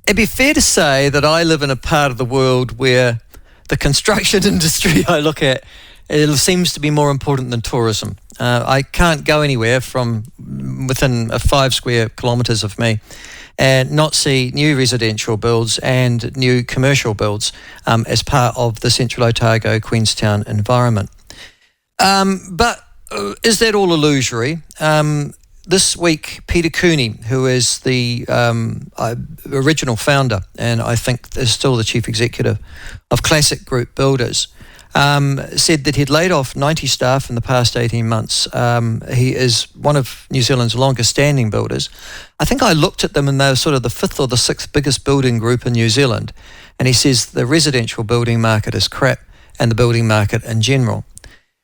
It'd be fair to say that I live in a part of the world where the construction industry I look at, it seems to be more important than tourism. I can't go anywhere from within 5 square kilometres of me and not see new residential builds and new commercial builds as part of the Central Otago, Queenstown environment. But is that all illusory? This week, Peter Cooney, who is the original founder and I think is still the chief executive of Classic Group Builders, said that he'd laid off 90 staff in the past 18 months. He is one of New Zealand's longest standing builders. I think I looked at them and they were sort of the 5th or the 6th biggest building group in New Zealand. And he says the residential building market is crap and the building market in general.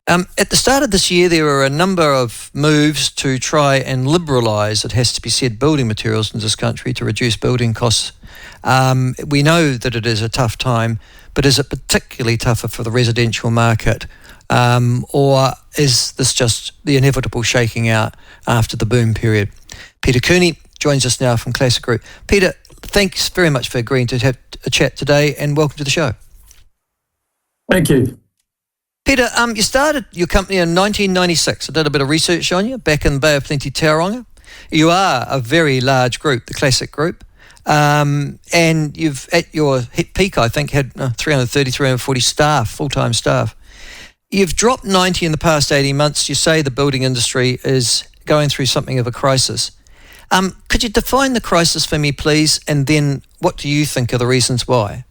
At the start of this year, there were a number of moves to try and liberalise, it has to be said, building materials in this country to reduce building costs. We know that it is a tough time, but is it particularly tougher for the residential market? Or is this just the inevitable shaking out after the boom period? Peter Cooney joins us now from Classic Group. Peter, thanks very much for agreeing to have a chat today and welcome to the show. Thank you. Peter, you started your company in 1996. I did a bit of research on you back in the Bay of Plenty, Tauranga. You are a very large group, the Classic Group. And you've, at your peak, I think, had 330, 340 staff, full-time staff. You've dropped 90 in the past 18 months. You say the building industry is going through something of a crisis. Could you define the crisis for me, please? And then what do you think are the reasons why?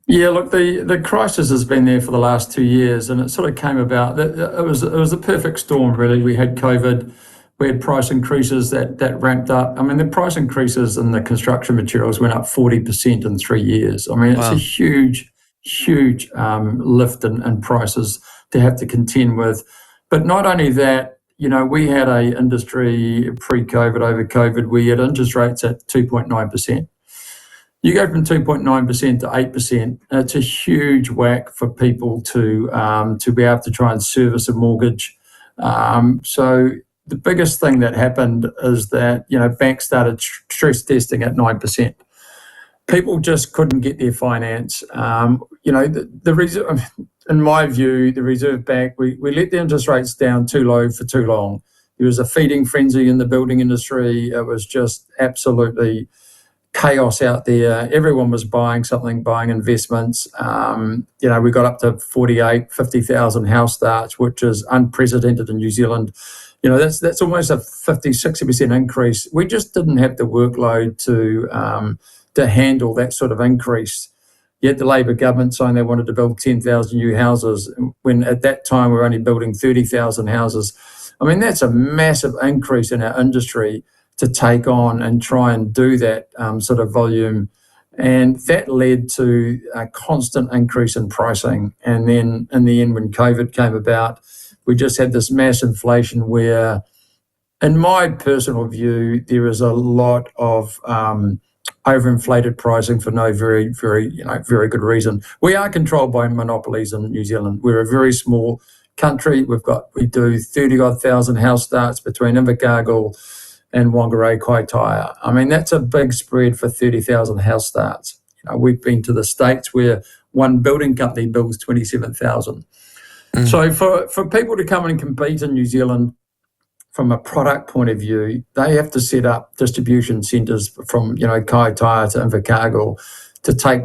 Yeah, look, the crisis has been there for the last 2 years, and it sort of came about. It was a perfect storm, really. We had COVID, we had price increases that ramped up. I mean, the price increases in the construction materials went up 40% in 3 years. I mean, it's a huge lift in prices to have to contend with. But not only that, you know, we had a industry pre-COVID, over COVID, we had interest rates at 2.9%. You go from 2.9% to 8%. It's a huge whack for people to be able to try and service a mortgage. So the biggest thing that happened is that, you know, banks started stress testing at 9%. People just couldn't get their finance. You know, the reason, in my view, the Reserve Bank, we let the interest rates down too low for too long. There was a feeding frenzy in the building industry. It was just absolutely chaos out there. Everyone was buying something, buying investments. You know, we got up to 50,000 house starts, which is unprecedented in New Zealand. You know, that's almost a 50-60% increase. We just didn't have the workload to handle that sort of increase. Yet the Labor government saying they wanted to build 10,000 new houses, when at that time we were only building 30,000 houses. I mean, that's a massive increase in our industry to take on and try and do that sort of volume. And that led to a constant increase in pricing. And then in the end, when COVID came about, we just had this mass inflation where, in my personal view, there is a lot of overinflated pricing for no very good reason. We are controlled by monopolies in New Zealand. We're a very small country. We do 30-odd thousand house starts between Invercargill and Whangarei Kaitaia. I mean, that's a big spread for 30,000 house starts. You know, we've been to the States where one building company builds 27,000. So for people to come and compete in New Zealand from a product point of view, they have to set up distribution centres from, you know, Kaitaia to Invercargill to take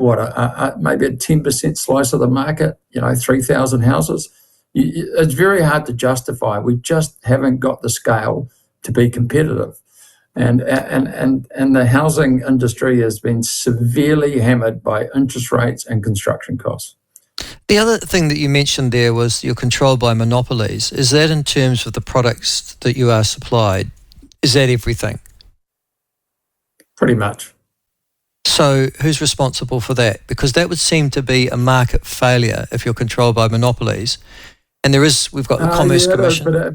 maybe a 10% slice of the market, you know, 3,000 houses. It's very hard to justify. We just haven't got the scale to be competitive. And the housing industry has been severely hammered by interest rates and construction costs. The other thing that you mentioned there was you're controlled by monopolies. Is that in terms of the products that you are supplied? Is that everything? Pretty much. So who's responsible for that? Because that would seem to be a market failure if you're controlled by monopolies. And we've got the Commerce Commission. No,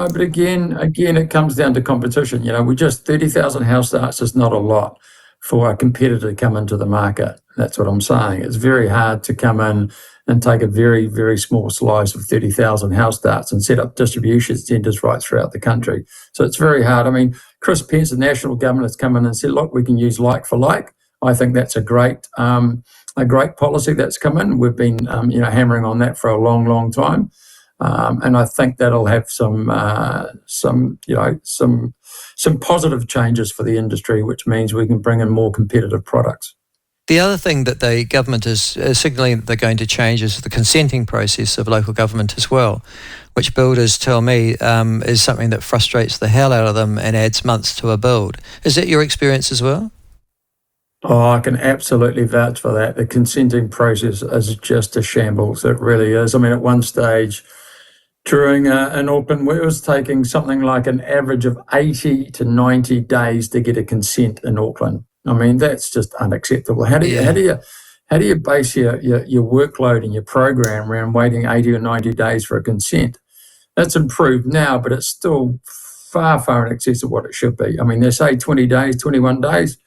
but again, it comes down to competition. You know, 30,000 house starts is not a lot for a competitor to come into the market. That's what I'm saying. It's very hard to come in and take a very, very small slice of 30,000 house starts and set up distribution centres right throughout the country. So it's very hard. I mean, Chris Pence, the national government, has come in and said, look, we can use like for like. I think that's a great policy that's come in. We've been, hammering on that for a long, long time. And I think that'll have some positive changes for the industry, which means we can bring in more competitive products. The other thing that the government is signalling that they're going to change is the consenting process of local government as well, which builders tell me is something that frustrates the hell out of them and adds months to a build. Is that your experience as well? Oh, I can absolutely vouch for that. The consenting process is just a shambles. It really is. I mean, at one stage during in Auckland, it was taking something like an average of 80 to 90 days to get a consent in Auckland. I mean, that's just unacceptable. How do you base your workload and your program around waiting 80 or 90 days for a consent? That's improved now, but it's still far, far in excess of what it should be. I mean, they say 20 days, 21 days.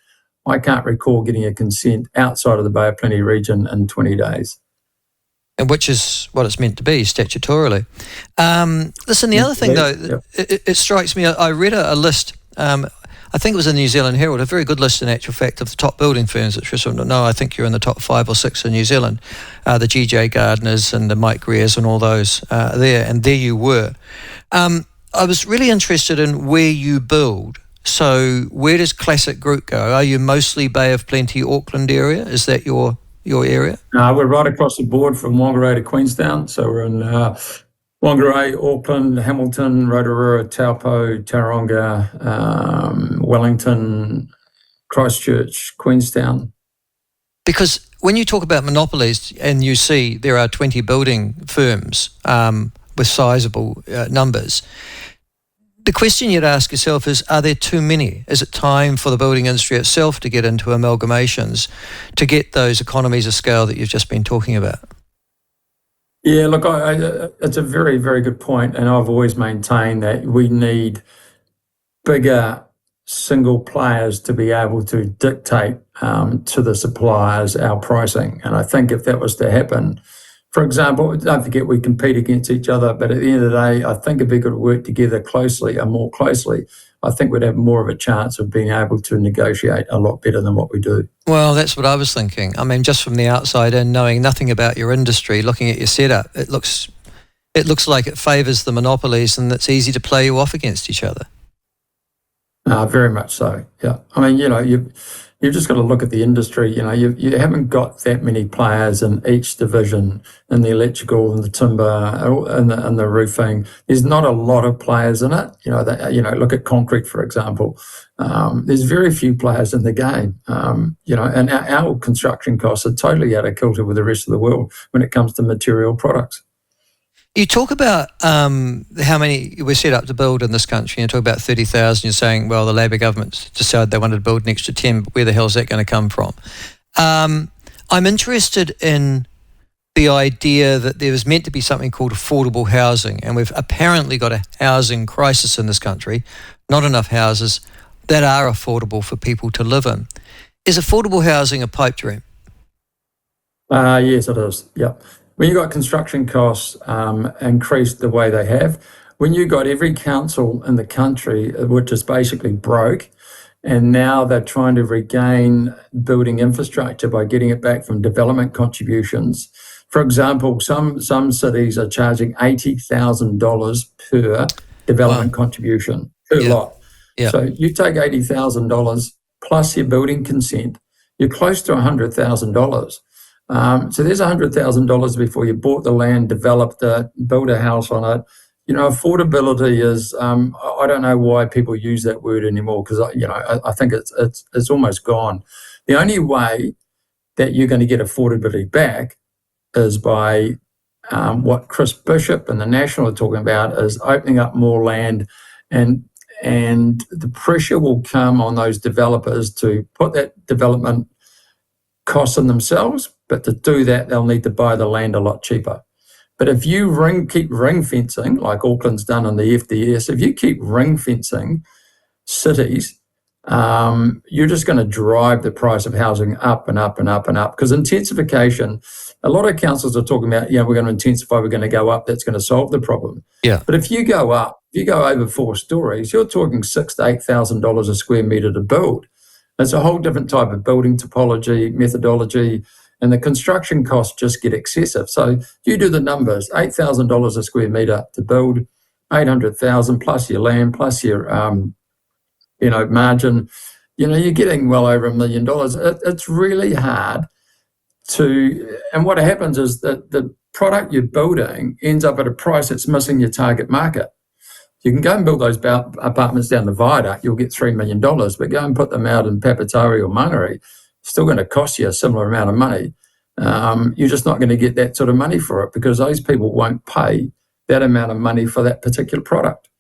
I can't recall getting a consent outside of the Bay of Plenty region in 20 days. And which is what it's meant to be statutorily. Listen, the other thing, though, it strikes me, I read a list, I think it was in the New Zealand Herald, a very good list in actual fact of the top building firms. I think you're in the top 5 or 6 in New Zealand, the GJ Gardners and the Mike Greers and all those there, and there you were. I was really interested in where you build. So where does Classic Group go? Are you mostly Bay of Plenty, Auckland area? Is that your area? We're right across the board from Whangarei to Queenstown. So we're in Whangarei, Auckland, Hamilton, Rotorua, Taupo, Tauranga, Wellington, Christchurch, Queenstown. Because when you talk about monopolies and you see there are 20 building firms with sizable numbers, the question you'd ask yourself is, are there too many? Is it time for the building industry itself to get into amalgamations to get those economies of scale that you've just been talking about? Yeah, look, it's a very, very good point, and I've always maintained that we need bigger single players to be able to dictate to the suppliers our pricing. And I think if that was to happen, for example, don't forget we compete against each other, but at the end of the day, I think if we could work together closely and more closely, I think we'd have more of a chance of being able to negotiate a lot better than what we do. Well, that's what I was thinking. I mean, just from the outside and knowing nothing about your industry, looking at your setup, it looks like it favours the monopolies and it's easy to play you off against each other. Very much so, yeah. I mean, you've just got to look at the industry. You haven't got that many players in each division, in the electrical and the timber and the roofing. There's not a lot of players in it. Look at concrete, for example. There's very few players in the game. And our construction costs are totally out of kilter with the rest of the world when it comes to material products. You talk about how many we're set up to build in this country. You talk about 30,000. You're saying, well, the Labor government decided they wanted to build an extra 10, but where the hell is that going to come from? I'm interested in the idea that there was meant to be something called affordable housing, and we've apparently got a housing crisis in this country, not enough houses that are affordable for people to live in. Is affordable housing a pipe dream? Yes, it is, yeah. When you got construction costs increased the way they have, when you got every council in the country, which is basically broke, and now they're trying to regain building infrastructure by getting it back from development contributions. For example, some cities are charging $80,000 per development contribution per lot. Yeah. So you take $80,000 plus your building consent, you're close to $100,000. So there's $100,000 before you bought the land, developed it, built a house on it. Affordability is, I don't know why people use that word anymore, because I think it's almost gone. The only way that you're going to get affordability back is by what Chris Bishop and the National are talking about, is opening up more land, and the pressure will come on those developers to put that development cost on themselves, but to do that, they'll need to buy the land a lot cheaper. But if you keep ring fencing, like Auckland's done on the FDS, if you keep ring fencing cities, you're just going to drive the price of housing up and up and up and up. Because intensification, a lot of councils are talking about, we're going to intensify, we're going to go up, that's going to solve the problem. Yeah. But if you go up, if you go over 4 stories, you're talking $6,000 to $8,000 a square metre to build. It's a whole different type of building topology, methodology, and the construction costs just get excessive. So you do the numbers, $8,000 a square metre to build, 800,000 plus your land, plus your margin, you're getting well over $1 million. It's really hard and what happens is that the product you're building ends up at a price that's missing your target market. You can go and build those apartments down the viaduct, you'll get $3 million, but go and put them out in Papatari or Mangere, it's still going to cost you a similar amount of money. You're just not going to get that sort of money for it because those people won't pay that amount of money for that particular product.